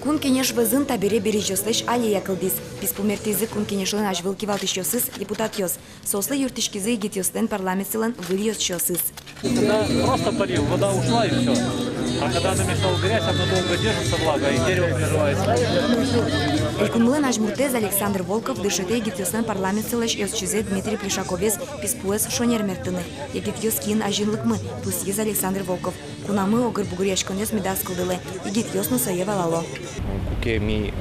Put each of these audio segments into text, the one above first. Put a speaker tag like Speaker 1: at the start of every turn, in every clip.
Speaker 1: Кун кенеш вызын табире бережеслеш алия кылдис. Писпумертизы кун кенешлен ажвыл кивалтышчосыз депутат йос. Сослы юртышкизы гитюстен парламентсылын выльёс чосыз.
Speaker 2: Когда просто полил, вода ушла и все. А когда намешал грязь, она долго держится, влага, и дерево приживается.
Speaker 1: Элькунмлын ажмуртез Александр Волков дышете гитюстен парламентсылыш йосчизе Дмитрий Плешаковес писпуэс шонермертыны. Егит йоскин ажинлыкмы, пусиз Александр Волков. Кунамы огыр бугурьяшконес медас кылдылы. Егит йосну саевалало.
Speaker 3: Кукеми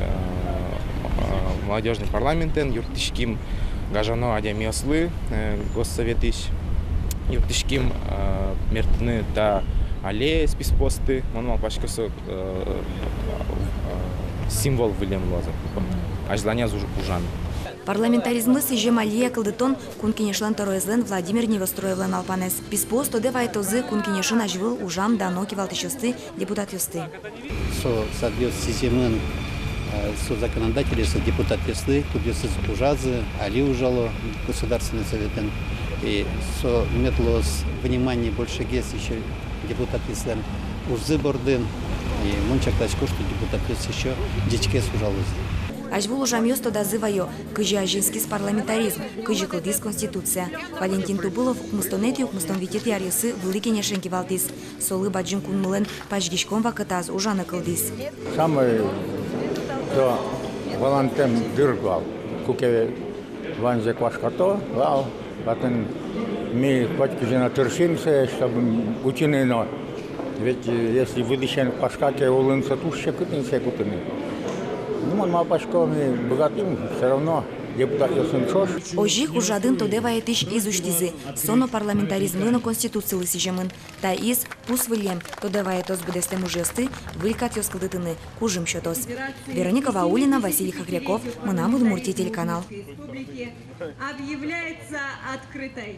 Speaker 3: молодежный парламентен юртышким гажано адемиослы госсоветыш юртышким мертны да аллея списпосты манмал пашкасы символ вылем лоза ажлания ужан.
Speaker 1: Парламентаризмы сижем алия кылдытон кункинешлен тороезлен Владимир Невостроевлен алпанес. Писпос тоде вайтозы кункинешин ажвыл ужам дано кивалтышосты депутат ёсты.
Speaker 4: Соответственно, сиземен со законодатели, со депутат ёсты, тут ёсты ужазы, али ужало Государственный совет. И со метлос внимание больше гес еще депутат ёсты узы бордын. И мунчак тачко, что депутат ёсты еще дичкес ужалось.
Speaker 1: Ажвул ужам ёсто дазываю, кыжи ажинскис парламентаризм, кыжи кылдис конституция. Валентин Тубулов укмустонет и укмустонвитет ярьысы вылы кенешен кивалтис. Солы баджин кунмылен пажгишкон вакытаз ужаны кылдис.
Speaker 5: Самый то волонтем дыргал, куке ванзе квашкато, лал, потом мы хоть кизина тершимся, чтобы учинено. Ведь если выдачен пашкаке улынца тушча кытынся кутыны. Ну, он мапашками богатым, все равно депутат ёсын чош.
Speaker 1: Ожих ужадын тоде ваетиш изуштизы, соно парламентаризмлыно конституциялы сижемын. Та из пус вылем, тоде ваетос будестем ужесты, вылькат ёскалдытыны, кужим счетос. Вероника Ваулина, Василий Хохряков, Мынам Удмуртия телеканал.
Speaker 6: Объявляется открытой.